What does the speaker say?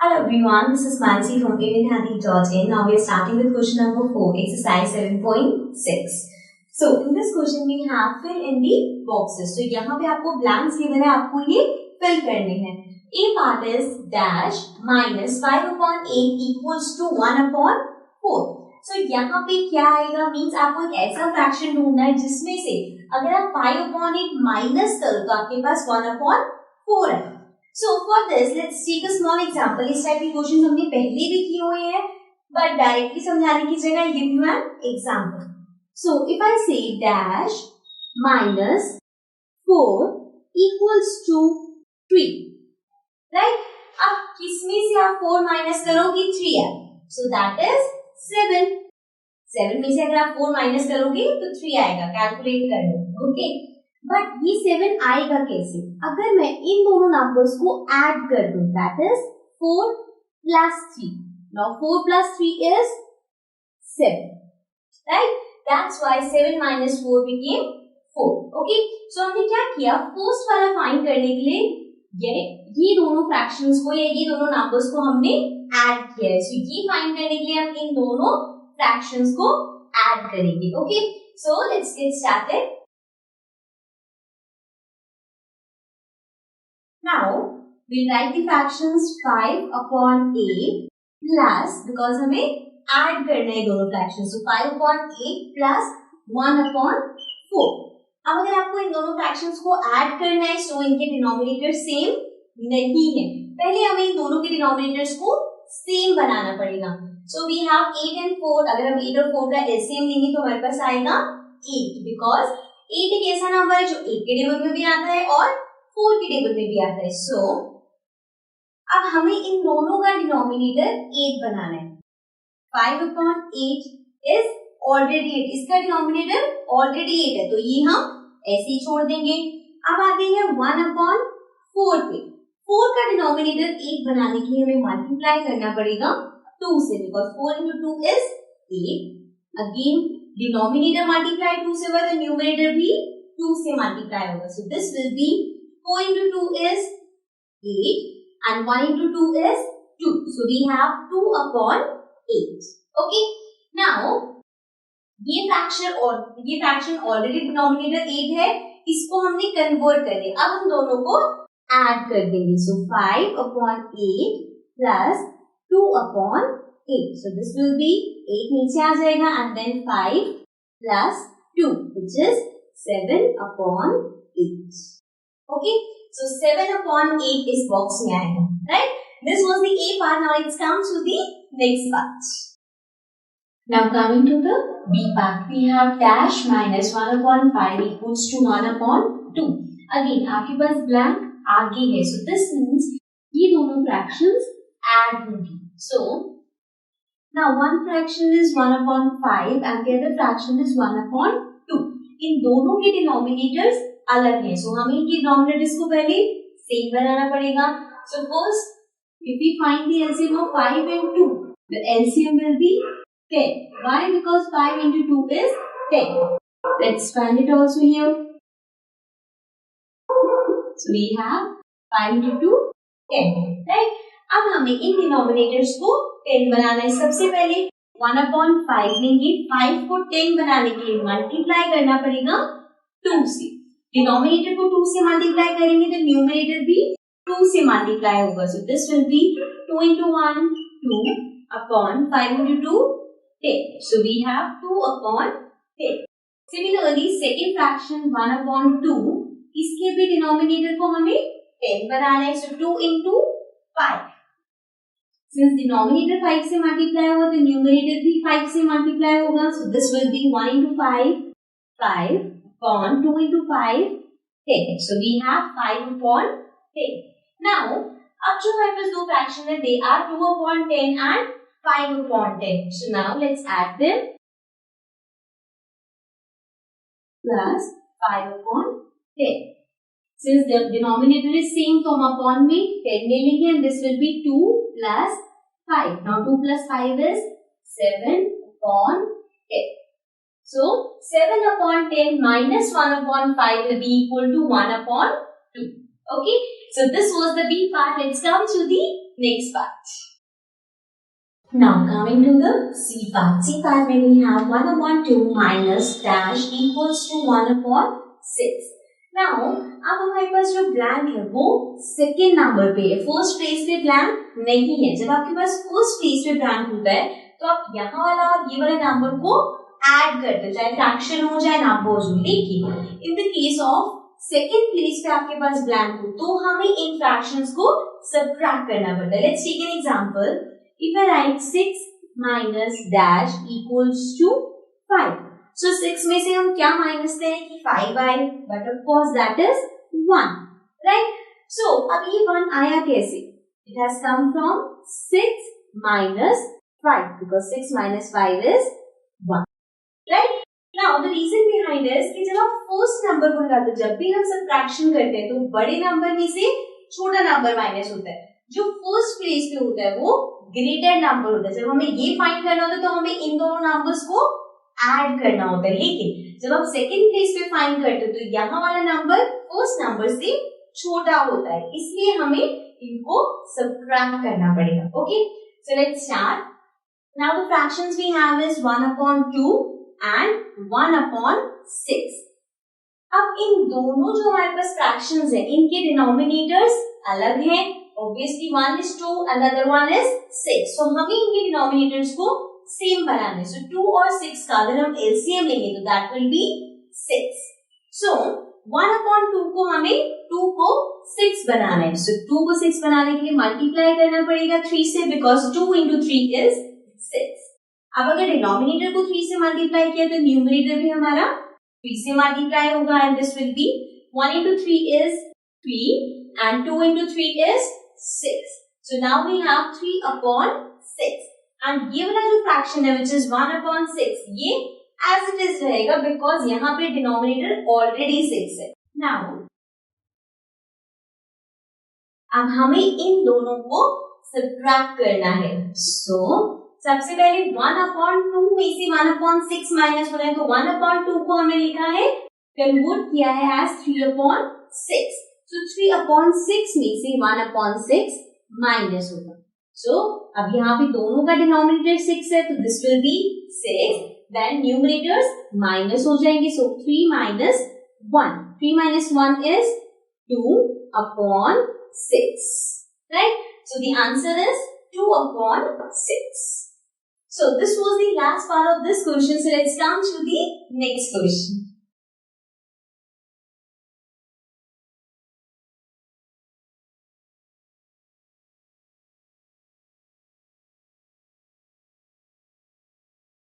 Hello everyone, this is Mansi from indianhandi.in. Now we are starting with question number 4, exercise 7.6. So in this question we have fill in the boxes. So यहाँ पे आपको blanks given है, आपको ये fill करने हैं. A part is dash minus 5/8 equals to 1/4. So यहाँ पे क्या आएगा means आपको एक ऐसा fraction ढूंढना है जिसमें से अगर आप 5/8 माइनस करो तो आपके पास 1/4 है. So for this, let's take a small example. इस टाइप के क्वेश्चन हमने पहले भी किए हुए हैं, but directly समझाने की जगह give you an example. So if I say dash minus 4 equals to 3, right? अब किसमें से आप 4 माइनस करोगे 3 है, so that is 7. 7 में से अगर आप 4 माइनस करोगे तो 3 आएगा. कैलकुलेट कर लो, okay? बट ये 7 आएगा कैसे? अगर मैं इन दोनों नंबर्स को ऐड कर दूं, that is 4 plus 3. Now 4 plus 3 is 7, right? That's why 7 minus 4 became 4. Okay? So हमने क्या किया? फर्स्ट वाला फाइंड करने के लिए ये दोनों फ्रैक्शंस को या ये दोनों नंबर्स को हमने ऐड किया है. So ये फाइंड करने के लिए हम इन दोनों फ्रैक्शंस को ऐड करेंगे. Okay? So let's get started. Now we'll write the fractions 5/8 plus, because हमें ऐड करना है दोनों फ्रैक्शंस, so 5/8 plus 1/4. अब अगर आपको इन दोनों फ्रैक्शंस को ऐड करना है so इनके डिनोमिनेटर सेम नहीं है. पहले हमें इन दोनों के डिनोमिनेटर्स को सेम बनाना पड़ेगा. So we have 8 and 4. अगर हम 8 और 4 का एलसीएम लेंगे तो हमारे पास आएगा 8, because 8 एक ऐसा नंबर है जो 8 के टेबल में भी आता है और 4 के टेबल में भी आता है. सो अब हमें इन दोनों का डिनोमिनेटर 8 बनाना है. 5/8 इज ऑलरेडी 8, इसका डिनोमिनेटर ऑलरेडी 8 है तो ये हम ऐसे ही छोड़ देंगे. अब आते हैं 1/4 पे. 4 का डिनोमिनेटर 8 बनाने के लिए हमें मल्टीप्लाई करना पड़ेगा 2 से, because 4 into 2 is 8. Again denominator multiply 2 से हुआ तो न्यूमरेटर भी 2 से मल्टीप्लाई होगा. So this will B 4 into 2 is 8 and 1 into 2 is 2. So we have 2/8. Okay. Now ये फ्रैक्शन ऑलरेडी डिनोमिनेटर 8 है, इसको हमने कन्वर्ट कर दिया. अब हम दोनों को ऐड कर देंगे. So 5/8 plus 2/8. So this will be 8 नीचे आ जाएगा and then 5 plus 2 which is 7/8. Okay, so 7/8 इस बॉक्स में आएगा, right? This was the A part. Now let's come to the next part. Now coming to the B part, we have dash minus 1/5 equals to 1/2. Again आपके पास blank आगे है, so this means ये दोनों fractions add होंगी. So now one fraction is 1/5 and the other fraction is 1/2. इन दोनों के denominators अलग है, so हमें इनके डिनोमिनेटर्स को पहले सेम बनाना पड़ेगा. So first, if we find the LCM of 5 and 2, the LCM will be 10. Why? Because 5 into 2 is 10. Let's find it also here. So we have 5 into 2, 10. Right? अब हमें इन denominators को 10 बनाना है. सबसे पहले 1/5 लेंगे. 5 को 10 बनाने के लिए मल्टीप्लाई करना पड़ेगा 2 से. डिनोमिनेटर को 2 से मल्टीप्लाई करेंगे तो न्यूमरेटर भी 2 से मल्टीप्लाई होगा. So this will B 2 into 1 2 upon 5 into 2 10. So we have 2/10. Similarly second fraction 1/2, इसके भी डिनोमिनेटर को हमें 10 बनाना है. सो 2 into 5. Since डिनोमिनेटर 5 से मल्टीप्लाई होगा तो न्यूमरेटर भी 5 से मल्टीप्लाई होगा. So this will B 1 into 5 upon 2 into 5 10. So we have 5/10. Now अब जो हमारे पास दो फ्रैक्शन है, they are 2/10 and 5/10. So now let's add them. Plus 5/10. Since the denominator is same तो हम upon में 10 ले लेंगे and this will be 2 plus 5. Now 2 plus 5 is 7/10. So 7/10 minus 1/5 will be equal to 1/2. Okay, so this was the B part. Let's come to the next part. Now coming to the C part. C part where we have 1 upon 2 minus dash equals to 1 upon 6. Now अब हमारे पास जो blank है वो second number पे है, first place पे blank नहीं है. जब आपके पास फर्स्ट प्लेस पे ब्लैंक होता है तो आप यहाँ वाला और ये वाले नंबर को ऐड करते हो, चाहे फ्रैक्शन हो चाहे नंबर हो. लेकिन in the case of second place पे आपके पास ब्लैंक हो तो हमें इन फ्रैक्शंस को सबट्रैक्ट करना पड़ता है. Let's take an example. If I write 6 minus dash equals to 5. So 6 में से हम क्या माइनस करें कि 5 आए, but of course that is 1, right. So अब ये 1 आया कैसे? It has come from 6 minus 5 because 6 minus 5 is 1, right. Now the reason behind is कि जब आप फर्स्ट नंबर को निकालते हो, जब भी हम सबट्रैक्शन करते हैं तो बड़े नंबर में से छोटा नंबर माइनस होता है. जो फर्स्ट प्लेस पे होता है वो ग्रेटर नंबर होता है. जब हमें ये फाइंड करना होता है तो हमें इन दोनों नंबर्स को ऐड करना होता है. लेकिन जब आप सेकंड प्लेस पे फाइंड करते हो तो यहाँ वाला नंबर फर्स्ट नंबर से छोटा होता है, इसलिए हमें इनको सबट्रैक्ट करना पड़ेगा. Okay, so let's start. Now the fractions we have is 1 upon 2 and 1 upon 6. अब इन दोनों जो हमारे पास फ्रैक्शंस है इनके डिनोमिनेटर्स अलग हैं. Obviously 1 is 2 and the other one is 6. So हमें इनके डिनोमिनेटर्स को सेम बनाने. So 2 और 6 का अगर हम LCM लेंगे तो that will be 6. So 1 upon 2 को हमें 2 को 6 बनाना है. So 2 को 6 बनाने के लिए मल्टीप्लाई करना पड़ेगा 3 से, because 2 into 3 is 6. अब अगर डिनोमिनेटर को 3 से मल्टीप्लाई किया तो न्यूमरेटर भी हमारा 3 से मल्टीप्लाई होगा and this will B 1 into 3 is 3 and 2 into 3 is 6. So now we have 3 upon 6 and ये वाला जो फ्रैक्शन है which is 1 upon 6 ये as it is रहेगा because यहाँ पे डिनोमिनेटर ऑलरेडी 6 है. Now अब हमें इन दोनों को सबट्रैक्ट करना है. So सबसे पहले 1 upon 2 में से 1 upon 6 माइनस हो रहा है तो 1 upon 2 को हमने लिखा है, कन्वर्ट किया है एज 3 upon 6. So 3 upon 6 में से 1 upon 6 माइनस होगा. So अब यहाँ पे दोनों का डिनोमिनेटर 6 है तो this will be 6. Then numerators minus हो जाएंगे. So 3 minus 1. 3 minus 1 is 2 upon 6. Right? So the answer is 2 upon 6. So this was the last part of this question. So let's come to the next question.